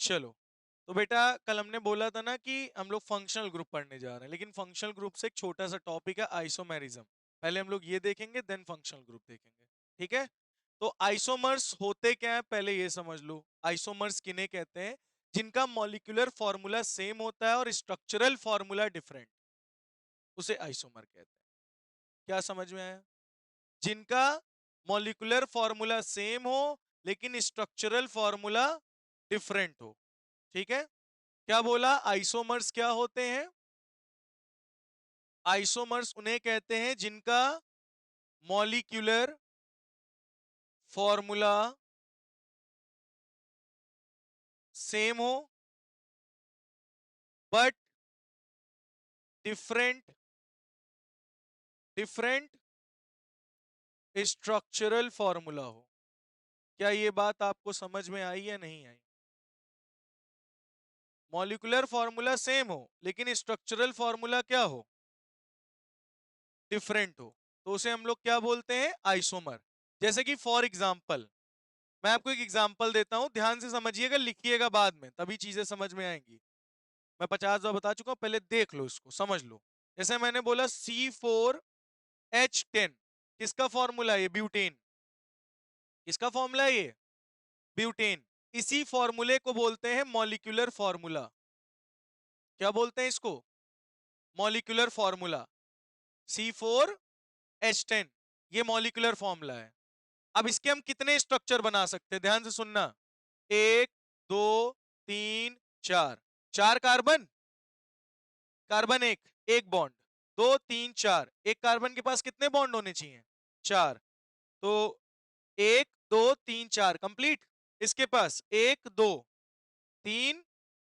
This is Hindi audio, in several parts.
चलो, तो बेटा कल हमने बोला था ना कि हम लोग फंक्शनल ग्रुप पढ़ने जा रहे हैं, लेकिन फंक्शनल ग्रुप से एक छोटा सा टॉपिक है आइसोमेरिज्म। पहले हम लोग ये देखेंगे, देन फंक्शनल ग्रुप देखेंगे। ठीक है, तो आइसोमर्स होते क्या है पहले ये समझ लो। आइसोमर्स किन्हें कहते हैं? जिनका मॉलिक्यूलर फॉर्मूला सेम होता है और स्ट्रक्चरल फॉर्मूला डिफरेंट, उसे आइसोमर कहते हैं। क्या समझ में आया? जिनका मॉलिक्यूलर फॉर्मूला सेम हो लेकिन स्ट्रक्चरल फॉर्मूला डिफरेंट हो। ठीक है, क्या बोला? आइसोमर्स क्या होते हैं? आइसोमर्स उन्हें कहते हैं जिनका मॉलिक्यूलर फॉर्मूला सेम हो but different different structural formula हो। क्या ये बात आपको समझ में आई या नहीं आई? मॉलिक्यूलर फॉर्मूला सेम हो लेकिन स्ट्रक्चरल फॉर्मूला क्या हो? डिफरेंट हो, तो उसे हम लोग क्या बोलते हैं? आइसोमर। जैसे कि फॉर एग्जाम्पल, मैं आपको एक एग्जाम्पल देता हूं, ध्यान से समझिएगा, लिखिएगा बाद में, तभी चीजें समझ में आएंगी। मैं 50 बार बता चुका हूं, पहले देख लो इसको, समझ लो। जैसे मैंने बोला C4H10, किसका फॉर्मूला है? ये ब्यूटेन। किसका फॉर्मूला है ये? ब्यूटेन। इसी फॉर्मूले को बोलते हैं मॉलिक्यूलर फॉर्मूला। क्या बोलते हैं इसको? Molecular formula. C4H10, ये मॉलिक्यूलर फॉर्मूला है। अब इसके हम कितने स्ट्रक्चर बना सकते हैं? ध्यान से सुनना। 1 2 3 4, 4 कार्बन, कार्बन एक बॉन्ड, 2 3 4, एक कार्बन के पास कितने बॉन्ड होने चाहिए? 4। तो 1 2 3 4 कंप्लीट। इसके पास 1 2 3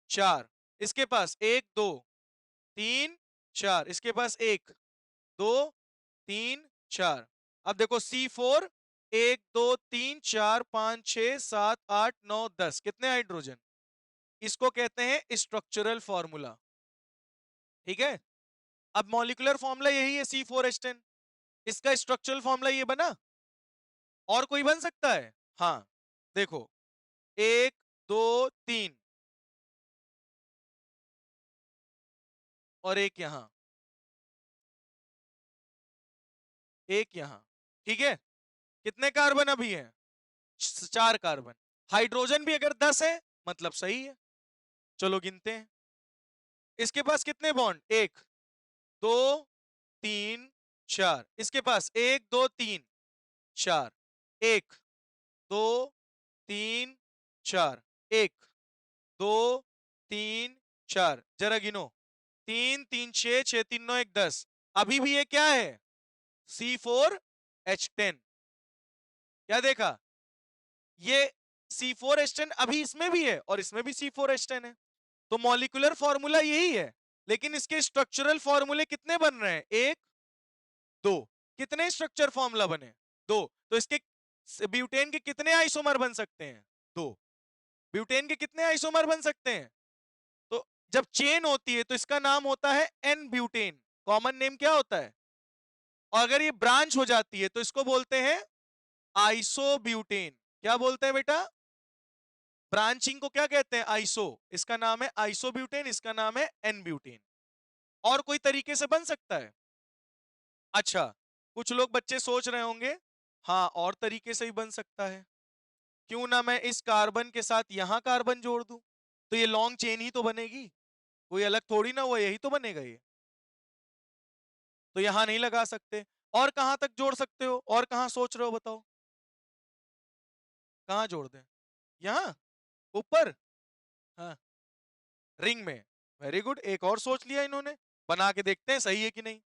4, इसके पास 1 2 3 4, इसके पास 1 2 3 4। अब देखो C4, 1 2 3 4 5 6 7 8 9 10, कितने हाइड्रोजन? इसको कहते हैं स्ट्रक्चरल फॉर्मूला। ठीक है, अब मॉलिक्यूलर फॉर्मूला यही है C4H10, इसका स्ट्रक्चरल फॉर्मूला ये बना। और कोई बन सकता है? हाँ, देखो, 1 2 3 और एक यहां, एक यहां। ठीक है, कितने कार्बन अभी हैं? 4 कार्बन। हाइड्रोजन भी अगर 10 है मतलब सही है। चलो गिनते हैं, इसके पास कितने बॉन्ड? 1 2 3 4, इसके पास 1 2 3 4, 1 2 3 4, 1 2 3 4, जरा गिनो। 3 3 6 6 3 9 1 10। अभी भी ये क्या है? C4H10। क्या देखा? ये C4H10 अभी इसमें भी है और इसमें भी C4H10 है। तो मॉलिक्यूलर फॉर्मूला यही है, लेकिन इसके स्ट्रक्चरल फॉर्मूले कितने बन रहे हैं? 1 2। कितने स्ट्रक्चर फॉर्मूला बने? 2। तो इसके ब्यूटेन के कितने आइसोमर बन सकते हैं? 2। ब्यूटेन के कितने आइसोमर बन सकते हैं? तो जब चेन होती है तो इसका नाम होता है एन ब्यूटेन। कॉमन नेम क्या होता है? और अगर ये ब्रांच हो जाती है तो इसको बोलते हैं आइसोब्यूटेन। क्या बोलते हैं बेटा? ब्रांचिंग को क्या कहते हैं? आइसो। इसका नाम है आइसोब्यूटेन, इसका नाम है एन ब्यूटेन। और कोई तरीके से बन सकता है? अच्छा, कुछ लोग बच्चे सोच रहे होंगे, हाँ और तरीके से ही बन सकता है। क्यों ना मैं इस कार्बन के साथ यहां कार्बन जोड़ दूं, तो ये लॉन्ग चेन ही तो बनेगी, कोई अलग थोड़ी ना हुआ, यही तो बनेगा ये। तो यहां नहीं लगा सकते। और कहां तक जोड़ सकते हो? और कहां सोच रहे हो बताओ? कहां जोड़ दें? यहां ऊपर? हाँ, रिंग में। वेरी गुड, एक और सोच लिया इन्होंने। बना के देखते हैं सही है कि नहीं।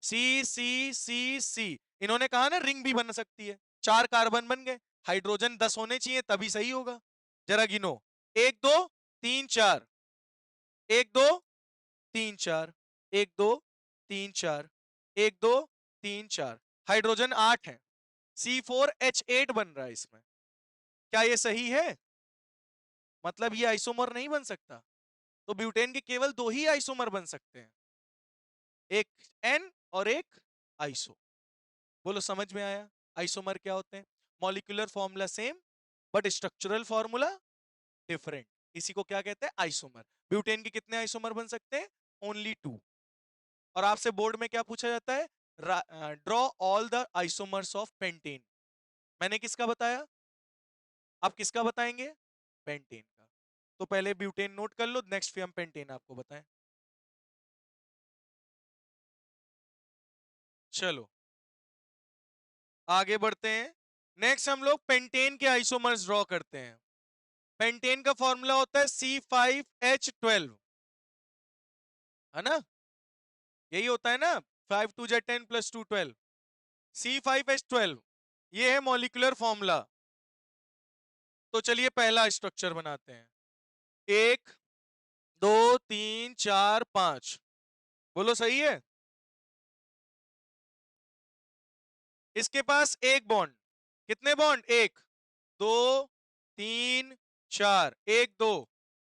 सी सी सी सी, इन्होंने कहा ना रिंग भी बन सकती है। 4 कार्बन बन गए, हाइड्रोजन 10 होने चाहिए तभी सही होगा। जरा गिनो। 1 2 3 4, 1 2 3 4, 1 2 3 4, 1 2 3 4। हाइड्रोजन 8 है, C4H8 बन रहा है इसमें। क्या ये सही है? मतलब ये आइसोमर नहीं बन सकता। तो ब्यूटेन के केवल 2 ही आइसोमर बन सकते हैं, एक एन और एक आइसो। बोलो समझ में आया? आइसोमर क्या होते हैं? Molecular formula same but structural formula different. इसी को क्या कहते हैं, आइसोमर। ब्यूटेन के कितने आइसोमर बन सकते हैं, ओनली 2। और आपसे बोर्ड में क्या पूछा जाता है, draw all the isomers of pentane. मैंने किसका बताया, आप किसका बताएंगे, पेंटेन का। तो पहले ब्यूटेन नोट कर लो, नेक्स्ट फिर हम पेंटेन आपको बताएं। चलो आगे बढ़ते हैं। नेक्स्ट हम लोग पेंटेन के आइसोमर्स ड्रॉ करते हैं। पेंटेन का फॉर्मूला होता है C5H12, है ना, यही होता है ना, 5 2 10 + 2 12, C5H12, ये है मॉलिक्यूलर फॉर्मूला। तो चलिए पहला स्ट्रक्चर बनाते हैं, 1 2 3 4 5, बोलो सही है। इसके पास एक बॉन्ड, कितने बॉन्ड, 1 2 3 4, 1 2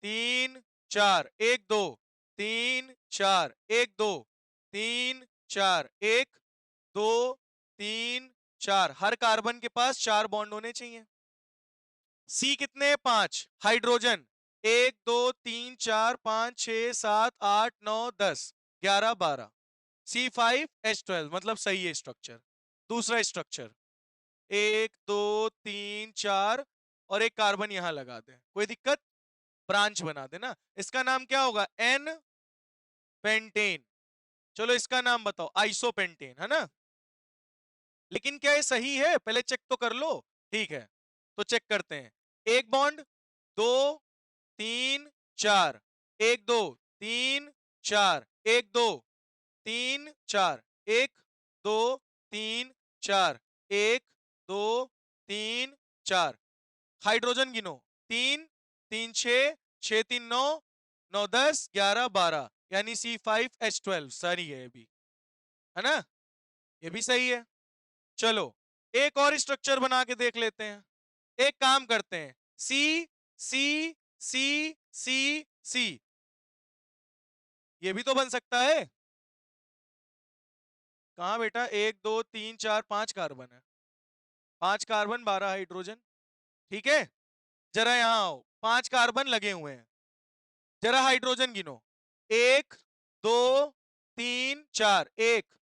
3 4, 1 2 3 4, 1 2 3 4, 1 2 3 4, हर कार्बन के पास 4 बॉन्ड होने चाहिए। सी कितने, 5, हाइड्रोजन 1 2 3 4 5 6 7 8 9 10 11 12, C5H12, मतलब सही है स्ट्रक्चर। दूसरा स्ट्रक्चर, 1 2 3 4 और एक कार्बन यहां लगा दे, कोई दिक्कत, ब्रांच बना देना। इसका नाम क्या होगा, एन पेंटेन। चलो इसका नाम बताओ, आइसोपेंटेन, है ना। लेकिन क्या ये सही है, पहले चेक तो कर लो। ठीक है, तो चेक करते हैं। एक बॉन्ड, 2 3 4, 1 2 3 4, 1 2 3 4, 1 2 3 4, 1 2 3 4, हाइड्रोजन गिनो, 3 3 6 6 3 9 9 10 11 12, यानी C5H12 सही है ये भी, है ना, ये भी सही है। चलो एक और स्ट्रक्चर बना के देख लेते हैं। एक काम करते हैं, सी सी सी सी सी, ये भी तो बन सकता है। कहां बेटा, 1 2 3 4 5 कार्बन है, 5 कार्बन 12 हाइड्रोजन, ठीक है। जरा यहां आओ, 5 कार्बन लगे हुए हैं, जरा हाइड्रोजन गिनो, 1 2 3 4, 1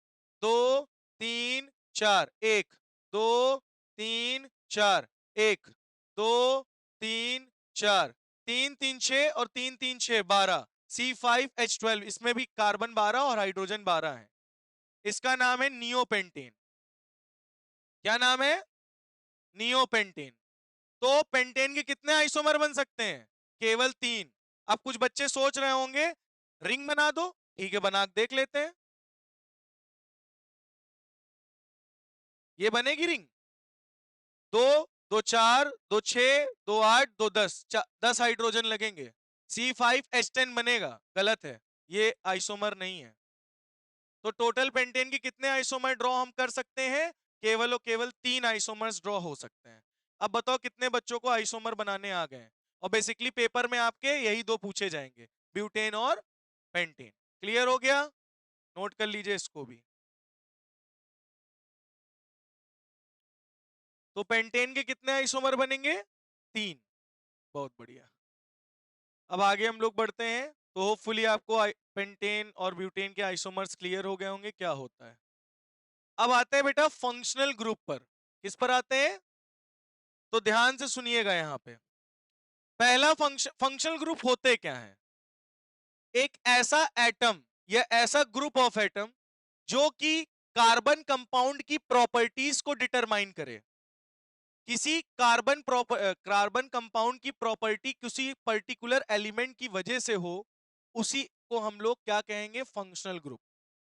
2 3 4, 1 2 3 4, 1 2 3 4, 3 3 6 और 3 3 6 12, C5H12, इसमें भी कार्बन 12 और हाइड्रोजन 12 है। इसका नाम है नियोपेंटेन। क्या नाम है, नियोपेंटेन। तो पेंटेन के कितने आइसोमर बन सकते हैं, केवल 3। अब कुछ बच्चे सोच रहे होंगे रिंग बना दो, ठीक है बना देख लेते हैं। ये बनेगी रिंग, 2 2 4 2 6 2 8 2 10, 10 हाइड्रोजन लगेंगे, C5H10 बनेगा, गलत है, ये आइसोमर नहीं है। तो टोटल पेंटेन के कितने आइसोमर ड्रॉ हम कर सकते हैं, केवल और केवल 3 आइसोमर्स ड्रॉ हो सकते हैं। अब बताओ कितने बच्चों को आइसोमर बनाने आ गए हैं। और बेसिकली पेपर में आपके यही दो पूछे जाएंगे, ब्यूटेन और पेंटेन। क्लियर हो गया, नोट कर लीजिए इसको भी। तो पेंटेन के कितने आइसोमर बनेंगे, 3, बहुत बढ़िया। अब आगे हम लोग बढ़ते हैं, तो होपफुली आपको पेंटेन और ब्यूटेन के आइसोमर्स क्लियर हो गए होंगे क्या होता है। अब आते हैं बेटा फंक्शनल ग्रुप पर। किस पर आते हैं, तो ध्यान से सुनिएगा यहां पे। पहला फंक्शनल ग्रुप होते क्या है, एक ऐसा एटम या ऐसा ग्रुप ऑफ एटम जो कि कार्बन कंपाउंड की प्रॉपर्टीज को डिटरमाइन करे। किसी कार्बन कंपाउंड की प्रॉपर्टी किसी पर्टिकुलर एलिमेंट की वजह से हो, उसी को हम लोग क्या कहेंगे, फंक्शनल ग्रुप।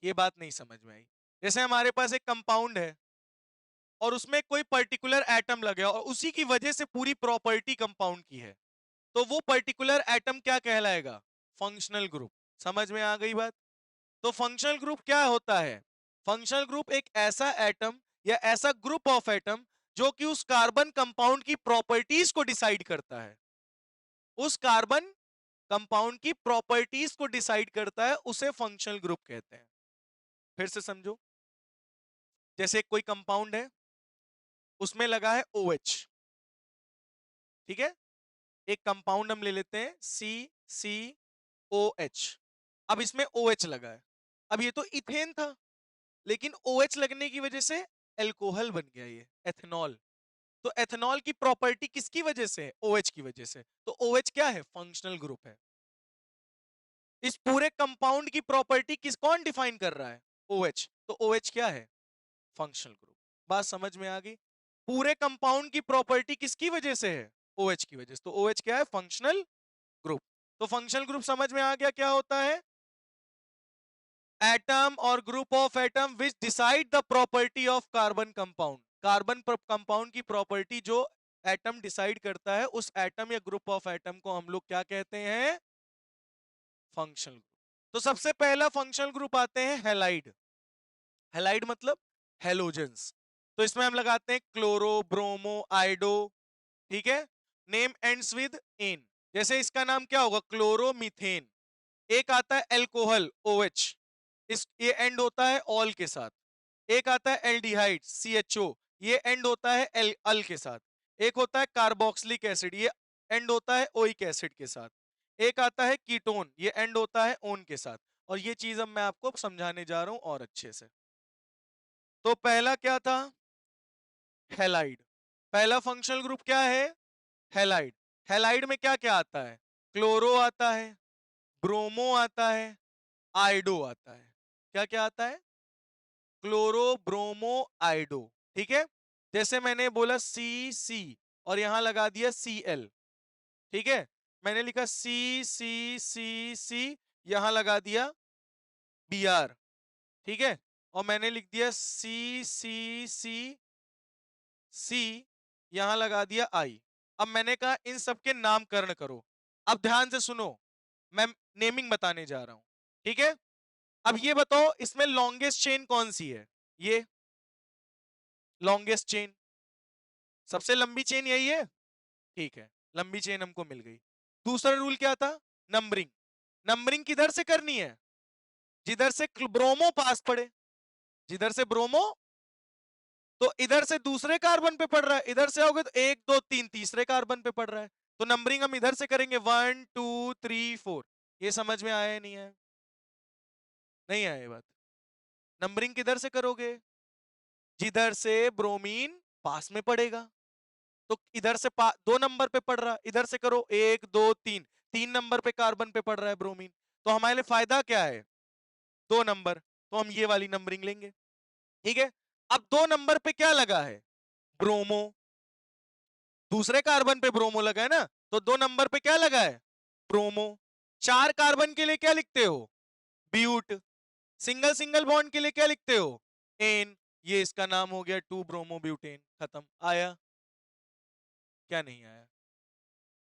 ये बात नहीं समझ में आई। जैसे हमारे पास एक कंपाउंड है और उसमें कोई पर्टिकुलर एटम लगे और उसी की वजह से पूरी प्रॉपर्टी कंपाउंड की है, तो वो पर्टिकुलर एटम क्या कहलाएगा, फंक्शनल ग्रुप। समझ में आ गई बात। तो फंक्शनल ग्रुप क्या होता है, फंक्शनल ग्रुप एक ऐसा एटम या ऐसा ग्रुप ऑफ एटम जो कि उस कार्बन कंपाउंड की प्रॉपर्टीज को डिसाइड करता है, उस कार्बन कंपाउंड की प्रॉपर्टीज को डिसाइड करता है, उसे फंक्शनल ग्रुप कहते हैं। फिर से समझो, जैसे कोई कंपाउंड है, उसमें लगा है OH, ठीक है, एक कंपाउंड हम ले लेते हैं CCOH। अब इसमें OH लगा है। अब ये तो इथेन था, लेकिन OH लगने की वजह से एल्कोहल बन गया, ये एथेनॉल। तो एथेनॉल की प्रॉपर्टी किसकी वजह से है? OH की वजह से। तो OH क्या है? फंक्शनल ग्रुप है। इस पूरे कंपाउंड की प्रॉपर्टी कौन डिफाइन कर रहा है? OH। तो OH क्या है? Functional group. बात समझ में आ गई? पूरे कंपाउंड की प्रॉपर्टी किसकी वजह से है? OH की वजह से। तो OH क्या है? Functional group. तो फंक्शनल ग्रुप समझ में आ गया क्या होता है? एटम और group of atom which decide the property of carbon compound. Carbon compound की प्रॉपर्टी जो एटम डिसाइड करता है, उस एटम या ग्रुप ऑफ एटम को हम लोग क्या कहते हैं? Functional group. तो सबसे पहला फंक्शनल ग्रुप आते हैं हैलाइड। हैलाइड मतलब हेलोजेंस। तो इसमें हम लगाते हैं क्लोरो, ब्रोमो, आइडो। ठीक है। Name ends with N. जैसे इसका नाम क्या होगा? क्लोरोमीथेन। एक आता है एल्कोहल OH, इस ये एंड होता है ऑल के साथ। एक आता है एल्डिहाइड CHO, ये एंड होता है एल अल के साथ। एक होता है कार्बोक्सिलिक एसिड, ये एंड होता है ओइक एसिड के साथ। एक आता है कीटोन, ये एंड होता है ओन के साथ। और ये चीज अब मैं आपको समझाने जा रहा हूं और अच्छे से। तो पहला क्या था? हैलाइड। पहला फंक्शनल ग्रुप क्या है? हैलाइड। हैलाइड में क्या क्या आता है? क्लोरो आता है, ब्रोमो आता है, आइडो आता है। क्या क्या आता है? Chloro, bromo, iodo. ठीक है। जैसे मैंने बोला C और यहां लगा दिया Cl। ठीक है। मैंने लिखा C यहां लगा दिया Br। ठीक है। और मैंने लिख दिया C यहां लगा दिया I। अब मैंने कहा इन सबके नामकरण करो। अब ध्यान से सुनो, मैं नेमिंग बताने जा रहा हूं। ठीक है। अब ये बताओ इसमें लॉन्गेस्ट चेन कौन सी है? ये लॉन्गेस्ट चेन, सबसे लंबी चेन यही है। ठीक है, लंबी चेन हमको मिल गई। दूसरा रूल क्या था? नंबरिंग। नंबरिंग किधर से करनी है? जिधर से ब्रोमो पास पड़े। जिधर से ब्रोमो, तो इधर से दूसरे कार्बन पे पड़ रहा है, इधर से आओगे तो 1 2 3 तीसरे कार्बन पे पड़ रहा है। तो नंबरिंग हम इधर से करेंगे 1 2 3 4। ये समझ में आया नहीं है? नहीं आया ये बात? नंबरिंग किधर से करोगे? जिधर से ब्रोमीन पास में पड़ेगा। तो इधर से 2 नंबर पे पड़ रहा है, इधर से करो 1 2 3। 3 नंबर पे कार्बन पे पड़ रहा है ब्रोमीन। तो हमारे लिए फायदा क्या है? 2 नंबर। तो हम ये वाली नंबरिंग लेंगे। ठीक है। अब 2 नंबर पे क्या लगा है? ब्रोमो। दूसरे कार्बन पे ब्रोमो लगा है ना, तो 2 नंबर पे क्या लगा है? ब्रोमो। 4 कार्बन के लिए क्या लिखते हो? ब्यूट। सिंगल सिंगल बॉन्ड के लिए क्या लिखते हो? एन। ये इसका नाम हो गया 2 ब्रोमो ब्यूटेन। खत्म। आया? क्या नहीं आया?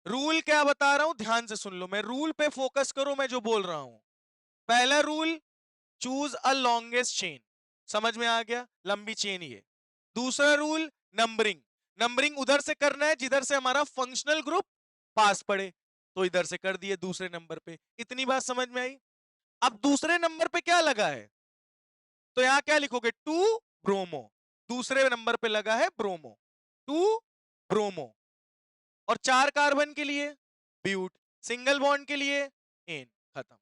रूल क्या बता रहा हूं ध्यान से सुन लो, मैं रूल पे फोकस करो, मैं जो बोल रहा हूं। पहला rule, choose a longest chain. समझ में आ गया? लंबी चेन ये। दूसरा रूल, नंबरिंग। नंबरिंग उधर से करना है जिधर से हमारा फंक्शनल ग्रुप पास पड़े। तो इधर से कर दिए दूसरे नंबर पे। इतनी बात समझ में आई? अब दूसरे नंबर पे क्या लगा है? तो यहां क्या लिखोगे? 2 ब्रोमो। दूसरे नंबर पे लगा है ब्रोमो। 2 ब्रोमो। और 4 कार्बन के लिए ब्यूट। सिंगल बॉन्ड के लिए एन। खत्म।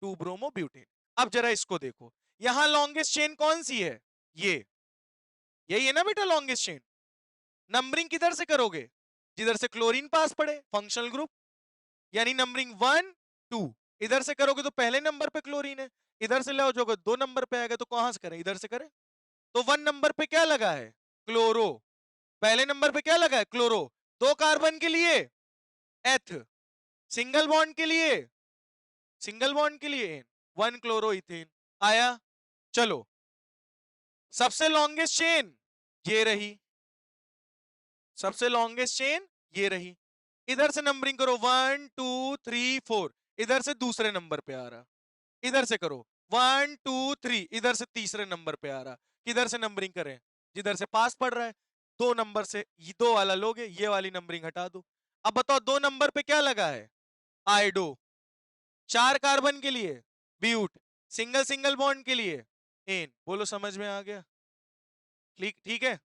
2 ब्रोमो ब्यूटेन। अब जरा इसको देखो, यहां लॉन्गेस्ट चेन कौन सी है? ये यही है ना बेटा लॉन्गेस्ट चेन। नंबरिंग किधर से करोगे? जिधर से क्लोरीन पास पड़े, फंक्शनल ग्रुप। यानी नंबरिंग 1 2। इधर से करोगे तो पहले नंबर पे क्लोरीन है, इधर से ले जाओगे 2 नंबर पे आएगा, तो कहां से करें? इधर से करें। तो 1 नंबर पे क्या लगा है? क्लोरो। पहले नंबर पे क्या लगा है? क्लोरो। 2 कार्बन के लिए एथ। सिंगल बॉन्ड के लिए, सिंगल बॉन्ड के लिए 1 क्लोरो इथेन। आया? चलो, सबसे लॉन्गेस्ट चेन ये रही। सबसे लॉन्गेस्ट चेन ये रही। इधर से नंबरिंग करो 1 2 3 4। इधर से दूसरे नंबर पे आ रहा। इधर से करो 1 2 3। इधर से तीसरे नंबर पे आ रहा। किधर से नंबरिंग करें? जिधर से पास पड़ रहा है। 2 नंबर से ये 2 वाला लोगे, ये वाली नंबरिंग हटा दो। अब बताओ 2 नंबर पे क्या लगा है? आइडो। 4 कार्बन के लिए ब्यूट। सिंगल सिंगल बॉन्ड के लिए एन। बोलो समझ में आ गया? ठीक ठीक है?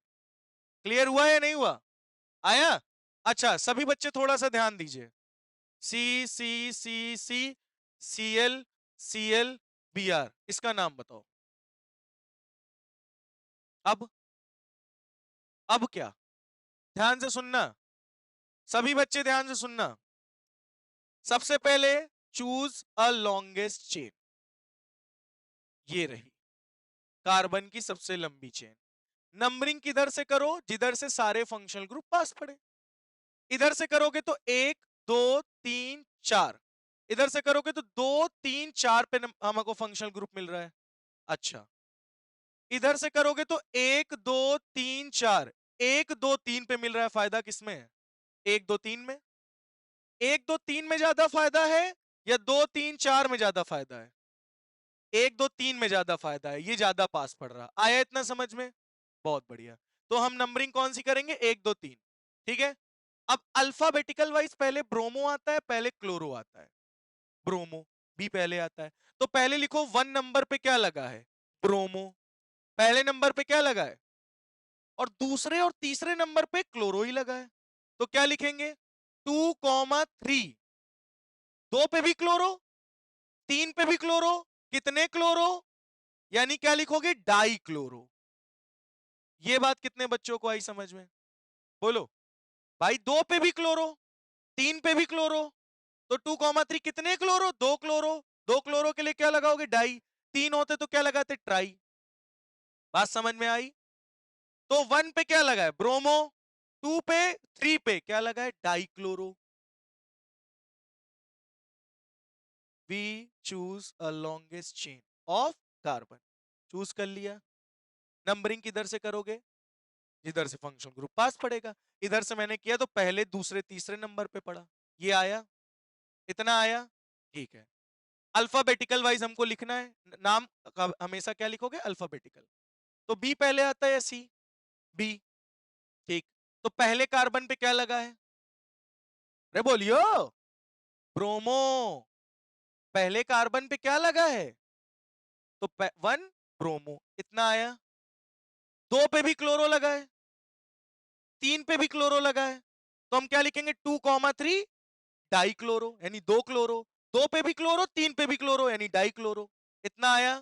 क्लियर हुआ या नहीं हुआ? आया? अच्छा सभी बच्चे थोड़ा सा ध्यान दीजिए, C C C C C L C L B R, इसका नाम बताओ। अब क्या, ध्यान से सुनना, सभी बच्चे ध्यान से सुनना। सबसे पहले चूज अ लॉन्गेस्ट चेन, ये रही कार्बन की सबसे लंबी चेन। नंबरिंग किधर से करो, जिधर से सारे फंक्शनल ग्रुप पास पड़े। इधर से करोगे तो 1 2 3 4, इधर से करोगे तो 2 3 4 पे हमको फंक्शनल ग्रुप मिल रहा है। अच्छा इधर से करोगे तो 1 2 3 4, 1 2 3 पे मिल रहा है। फायदा किसमें है? 1 2 3 में। 1 2 3 में ज्यादा फायदा है या 2 3 4 में ज्यादा फायदा है? 1 2 3 में ज्यादा फायदा है, ये ज्यादा पास पड़ रहा। आया इतना समझ में? बहुत बढ़िया। तो हम नंबरिंग कौन सी करेंगे? 1 2 3। ठीक है। अब अल्फाबेटिकल वाइज पहले ब्रोमो आता है, पहले क्लोरो आता है। ब्रोमो भी पहले आता है। तो पहले लिखो 1 नंबर पे क्या लगा है? ब्रोमो। पहले नंबर पे क्या लगा है? और दूसरे और तीसरे नंबर पे क्लोरो ही लगा है। तो क्या लिखेंगे? 2 3। 2 पे भी क्लोरो, 3 पे भी क्लोरो। कितने क्लोरो? यानी क्या लिखोगे? Die chloro. ये बात कितने बच्चों को आई समझ में? बोलो भाई, 2 पे भी क्लोरो, 3 पे भी क्लोरो, तो 2 3 कितने क्लोरो? 2 क्लोरो। 2 क्लोरो के लिए क्या लगाओगे? डाई। 3 होते तो क्या लगाते? ट्राई। बात समझ में आई? तो 1 पे क्या लगा है? ब्रोमो। 2 पे 3 पे क्या लगा है? Dichloro. We choose a longest chain of carbon. Choose कर लिया। नंबरिंग किधर से करोगे? जिधर से फंक्शन ग्रुप पास पड़ेगा। इधर से मैंने किया तो पहले दूसरे तीसरे नंबर पे पड़ा। ये आया, इतना आया। ठीक है। अल्फाबेटिकल वाइज हमको लिखना है, नाम का हमेशा क्या लिखोगे? अल्फाबेटिकल। तो बी पहले आता है या सी? बी। ठीक। तो पहले कार्बन पे क्या लगा है? अरे बोलियो। ब्रोमो। पहले कार्बन पे क्या लगा है? तो 1 ब्रोमो, इतना आया। 2 पे भी क्लोरो लगा है, 3 पे भी क्लोरो लगा है, तो हम क्या लिखेंगे? 2 3 डाई क्लोरो, यानी 2 क्लोरो। 2 पे भी क्लोरो, 3 पे भी क्लोरो, यानी डाई क्लोरो। इतना आया।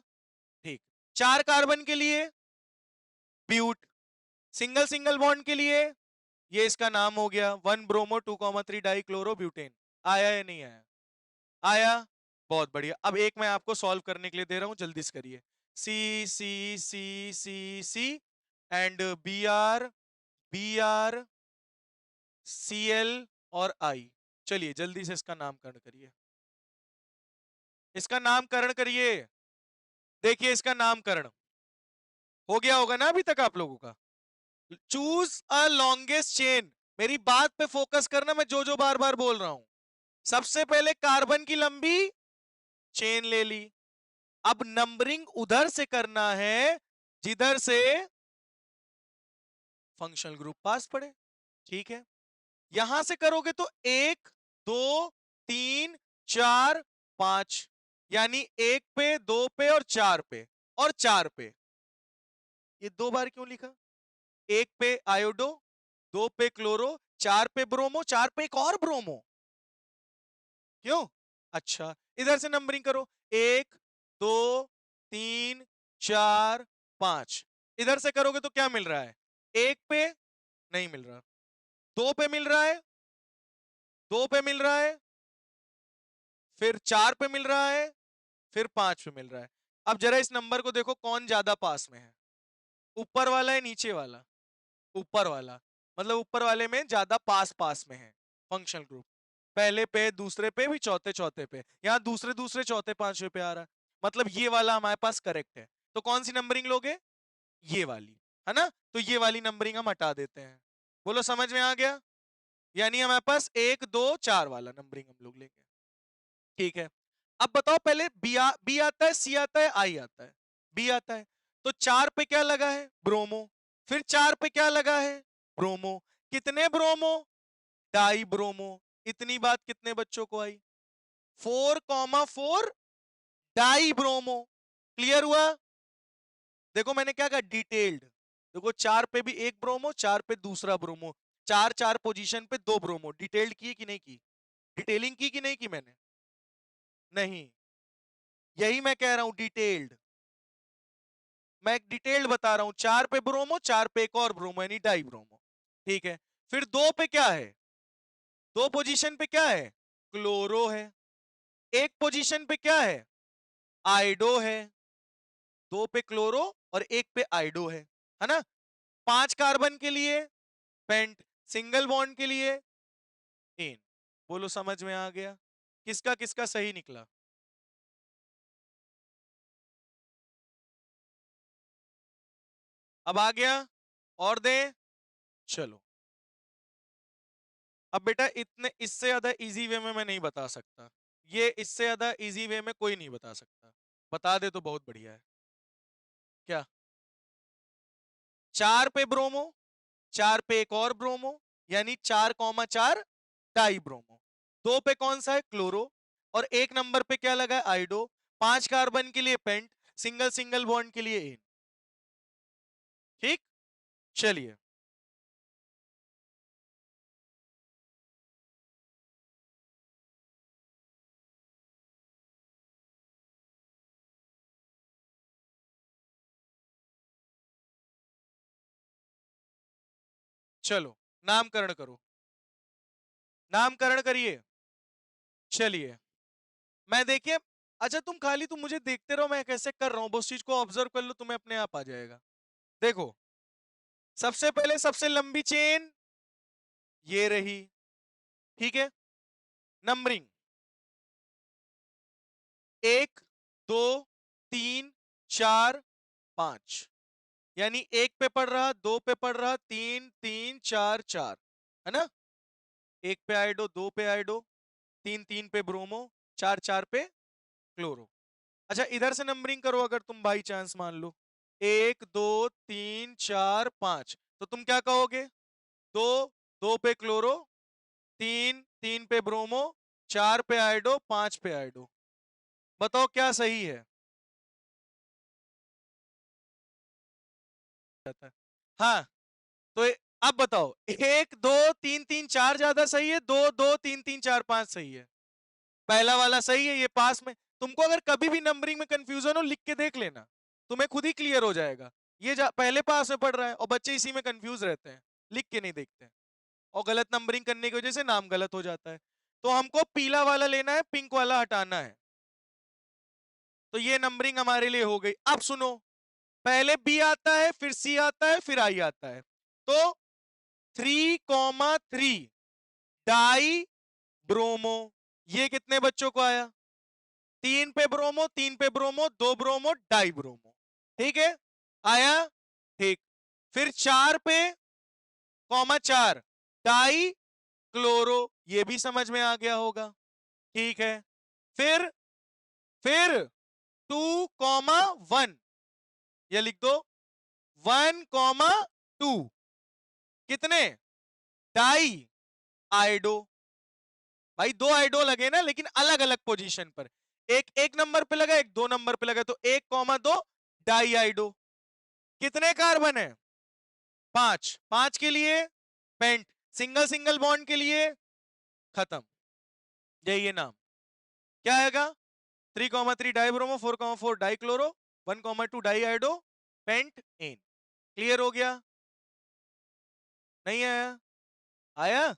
ठीक। 4 कार्बन के लिए ब्यूट। सिंगल सिंगल बॉन्ड के लिए ये इसका नाम हो गया 1 ब्रोमो 2 3 डाई क्लोरो ब्यूटेन। आया या नहीं आया? आया। बहुत बढ़िया। अब एक मैं आपको सॉल्व करने के लिए दे रहा हूं, जल्दी से करिए। C C C C C and B R C L और आई। चलिए जल्दी से इसका नामकरण करिए, इसका नामकरण करिए। देखिए इसका नामकरण हो गया होगा ना अभी तक आप लोगों का? Choose a longest chain. मेरी बात पे फोकस करना, मैं जो जो बार बार बोल रहा हूं। सबसे पहले कार्बन की लंबी चेन ले ली। अब नंबरिंग उधर से करना है जिधर से फंक्शनल ग्रुप पास पड़े। ठीक है। यहां से करोगे तो 1 2 3 4 5, यानी 1 पे 2 पे और 4 पे और 4 पे। ये 2 बार क्यों लिखा? 1 पे आयोडो, 2 पे क्लोरो, 4 पे ब्रोमो, 4 पे एक और ब्रोमो। क्यों? अच्छा इधर से नंबरिंग करो। 1 2 3 4 5। इधर से करोगे तो क्या मिल रहा है? 1 पे नहीं मिल रहा, 2 पे मिल रहा है, 2 पे मिल रहा है, फिर 4 पे मिल रहा है, फिर 5 पे मिल रहा है। अब जरा इस नंबर को देखो, कौन ज्यादा पास में है? ऊपर वाला है नीचे वाला? ऊपर वाला। मतलब ऊपर वाले में ज्यादा पास पास में है फंक्शनल ग्रुप। पहले पे, दूसरे पे भी, चौथे चौथे पे। यहाँ दूसरे दूसरे चौथे पांचवे पे आ रहा है। मतलब ये वाला हमारे पास करेक्ट है। तो कौन सी नंबरिंग लोगे? ये वाली, है ना? तो ये वाली नंबरिंग हम हटा देते हैं। बोलो समझ में आ गया? यानी हमारे पास 1 2 4 वाला नंबरिंग हम लोग लेंगे। ठीक है। अब बताओ, पहले बी आता है, सी आता है, आई आता है। बी आता है तो 4 पे क्या लगा है? ब्रोमो। फिर 4 पे क्या लगा है? ब्रोमो। कितने ब्रोमो? Die bromo. इतनी बात कितने बच्चों को आई? 4 4 डाई ब्रोमो। क्लियर हुआ? देखो मैंने क्या कहा, डिटेल्ड। देखो 4 पे भी एक ब्रोमो, 4 पे दूसरा ब्रोमो, चार चार पोजीशन पे 2 ब्रोमो। डिटेल्ड की कि नहीं की? डिटेलिंग की कि नहीं की मैंने? नहीं, यही मैं कह रहा हूं, डिटेल्ड। मैं एक डिटेल्ड बता रहा हूं, 4 पे ब्रोमो, 4 पे एक और ब्रोमो यानी डाई ब्रोमो। ठीक है, फिर 2 पे क्या है? 2 पोजीशन पे क्या है? क्लोरो है। एक पोजीशन पे क्या है? आइडो है। 2 पे क्लोरो और 1 पे आइडो है ना? 5 कार्बन के लिए पेंट, सिंगल बॉन्ड के लिए एन। बोलो समझ में आ गया? किसका किसका सही निकला? अब आ गया? और दे? चलो, अब बेटा इतने इससे ज्यादा इजी वे में मैं नहीं बता सकता। ये इससे ज्यादा इजी वे में कोई नहीं बता सकता। बता दे तो बहुत बढ़िया है। क्या? 4 पे ब्रोमो, 4 पे एक और ब्रोमो, यानी 4,4 डाई ब्रोमो। 2 पे कौन सा है? क्लोरो। और 1 नंबर पे क्या लगा है? आइडो। 5 कार्बन के लिए पेंट, सिंगल सिंगल बॉन्ड के लिए एन। ठीक, चलिए। चलो, नामकरण करो, नामकरण करिए। चलिए, मैं देखिए, अच्छा तुम मुझे देखते रहो, मैं कैसे कर रहा हूं, बस चीज को ऑब्जर्व कर लो, तुम्हें अपने आप आ जाएगा। देखो, सबसे पहले सबसे लंबी चेन ये रही। ठीक है, नंबरिंग 1 2 3 4 5, यानी 1 पे पड़ रहा, 2 पे पड़ रहा, 3 3 4 4, है ना? 1 पे आइडो, 2 पे आइडो, 3 3 पे ब्रोमो, 4 4 पे क्लोरो। अच्छा, इधर से नंबरिंग करो अगर तुम बाई चांस मान लो 1 2 3 4 5, तो तुम क्या कहोगे? 2 2 पे क्लोरो, 3 3 पे ब्रोमो, 4 पे आइडो, 5 पे आइडो। बताओ क्या सही है? हाँ, तो अब बताओ, 1 2 3 3 4 ज्यादा सही है, 2 2 3 3 4 5 सही है? पहला वाला सही है, ये पास में। तुमको अगर कभी भी नंबरिंग में कंफ्यूजन हो, लिख के देख लेना, तुम्हें खुद ही क्लियर हो जाएगा। ये पहले पास में पढ़ रहा है और बच्चे इसी में कंफ्यूज रहते हैं, लिख के नहीं देखते हैं, और गलत नंबरिंग करने की वजह से नाम गलत हो जाता है। तो हमको पीला वाला लेना है, पिंक वाला हटाना है। तो ये नंबरिंग हमारे लिए हो गई। अब सुनो, पहले बी आता है, फिर सी आता है, फिर आई आता है। तो 3,3 डाई ब्रोमो, ये कितने बच्चों को आया? 3 पे ब्रोमो, 3 पे ब्रोमो, 2 ब्रोमो, डाई ब्रोमो। ठीक है, आया? ठीक। फिर 4 पे कॉमा 4 डाई क्लोरो, ये भी समझ में आ गया होगा। ठीक है, फिर 2,1, ये लिख दो, 1,2, कितने? डाई आइडो। भाई 2 आइडो लगे ना, लेकिन अलग अलग पोजीशन पर। एक 1 नंबर पे लगा, एक 2 नंबर पे लगा, तो 1,2 डाई आइडो। कितने कार्बन है? 5। 5 के लिए पेंट, सिंगल सिंगल बॉन्ड के लिए खत्म। यही है नाम। क्या आएगा? 3,3 di bromo, 4,4 di chloro, 1,2 di iodo, pent ene. Clear हो गया? नहीं आया? आया?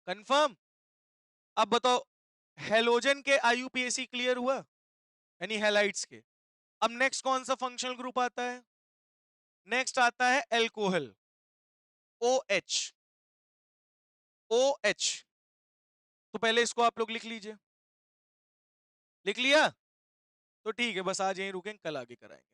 कंफर्म? अब बताओ, हेलोजन के आईयूपीएसी क्लियर हुआ, यानी हेलाइट्स के। अब नेक्स्ट कौन सा फंक्शनल ग्रुप आता है? नेक्स्ट आता है alcohol, O H. O H, तो पहले इसको आप लोग लिख लीजिए। लिख लिया? तो ठीक है, बस आज यहीं रुकेंगे, कल आगे कराएंगे।